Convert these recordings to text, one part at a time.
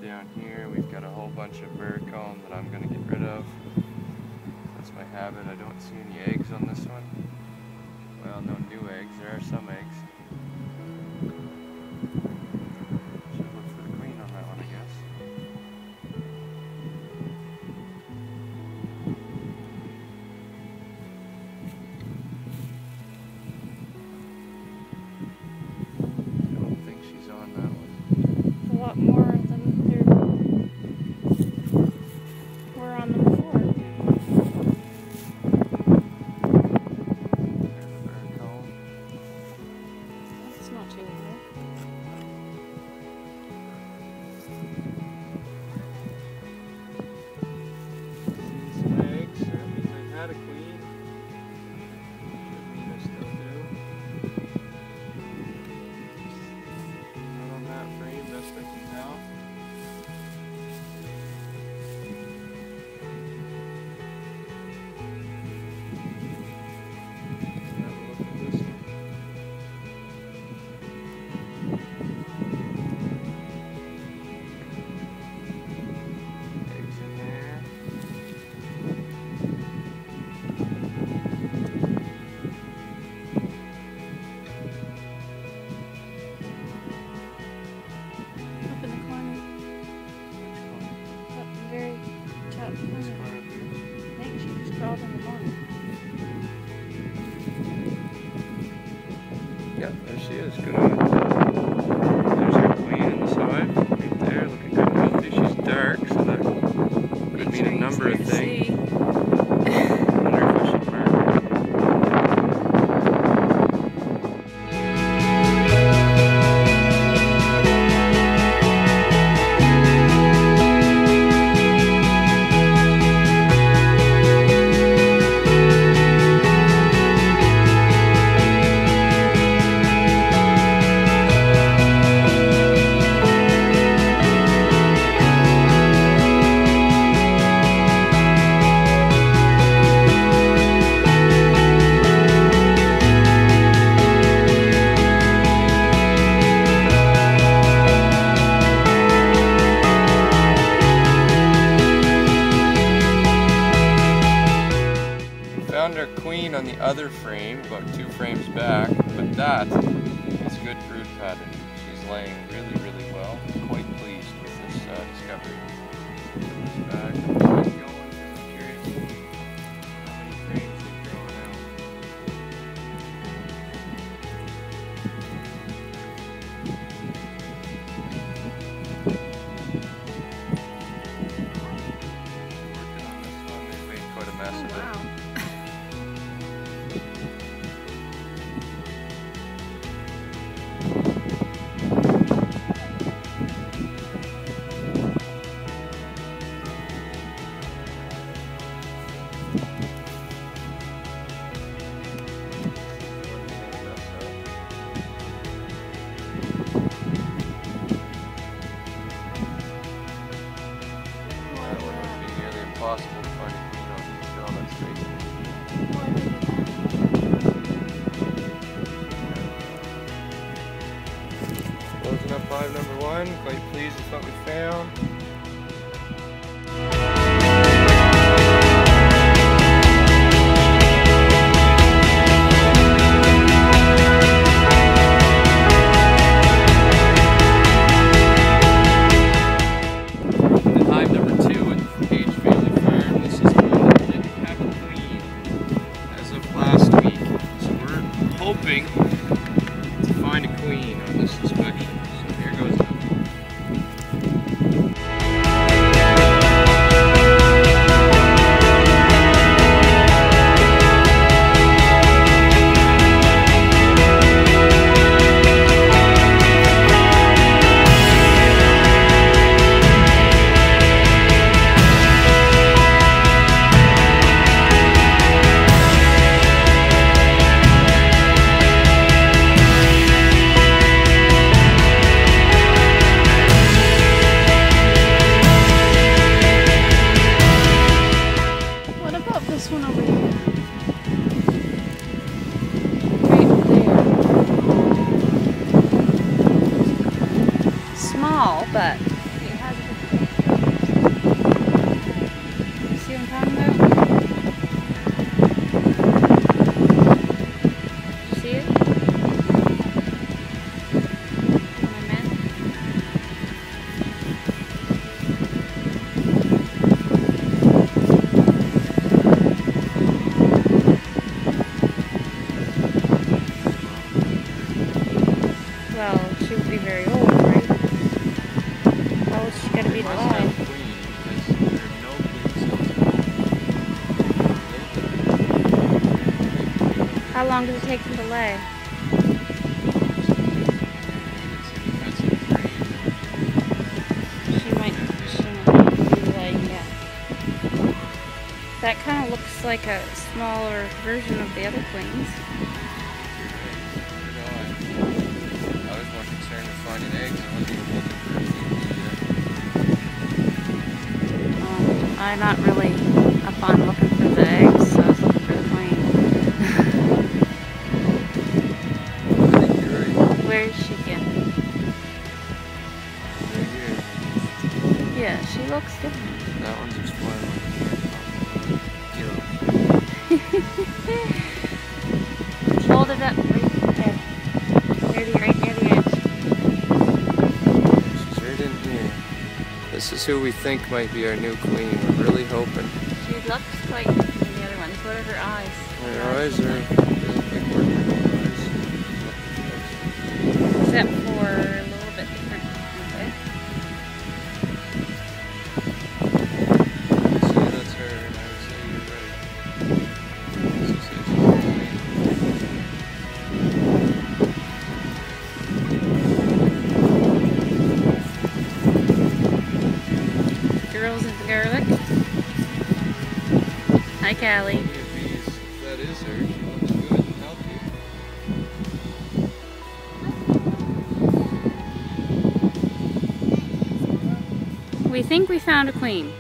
Down here we've got a whole bunch of bird comb that I'm going to get rid of. That's my habit. I don't see any eggs on this one. Well, no new eggs. There are some eggs. Should look for the queen on that one, I guess. I don't think she's on that one. A lot more than there were on them before. There's a bird comb. That's not too bad. Some eggs. That means I had a queen. Should mean I still do. Not on that frame, best I can tell. Have a look at this one. Eggs in there. Up in the corner. Up the very top corner. I think she just crawled in the corner. Yep, there she is. Good on it. There's her queen in the side. Right there, looking good and healthy. She's dark, so that could mean a number of things. I wonder if I should mark her. Found our queen on the other frame, about 2 frames back, but that is good brood pattern. She's laying really, really well. I'm quite pleased with this discovery. Put this back and keep going, because I'm curious how many frames they've drawn out. Working on this one, they've made quite a mess of it. Wow. That one would be nearly impossible to find a queen on these donuts, basically. Closing up hive number 1, quite pleased with what we found. Hive number 2 at Page Family Farm. This is the one that didn't have a queen as of last week. So we're hoping to find a queen on this inspection. So here goes nothing. long does it take them to lay? She might be laying, yeah. That kind of looks like a smaller version of the other queens. I was more concerned with finding eggs. I wasn't even looking for a few. I'm not really up on looking for the eggs, so I was looking for the queen. I think you're right. Where is she again? Right here. Yeah, she looks different. That one's just flying over here. Hold it up right there. Right near the edge. She's right in here. This is who we think might be our new queen. We're really hoping. She looks quite different than the other ones. What are her eyes? Her eyes are really big working eyes. Except for a little bit different. Okay. I'd say that's her, and I would say you're right. So say she's the queen. Girls and garlic. Hi, Callie. If that is her, she looks good and healthy. We think we found a queen.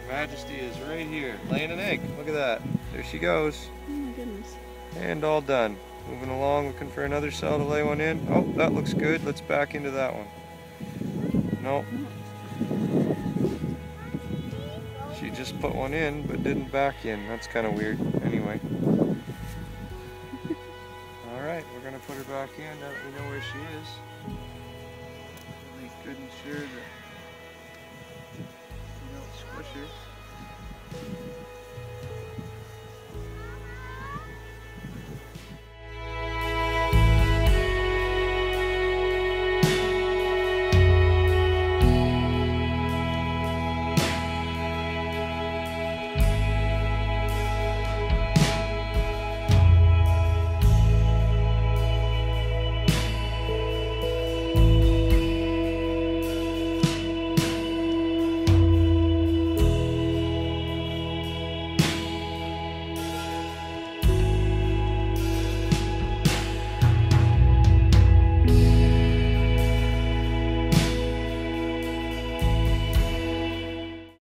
Majesty is right here, laying an egg. Look at that. There she goes. Oh my goodness. And all done. Moving along, looking for another cell to lay one in. Oh, that looks good. Let's back into that one. Nope. She just put one in, but didn't back in. That's kind of weird. Anyway. Alright, we're going to put her back in now that we know where she is. Really good and sure that we don't squish her.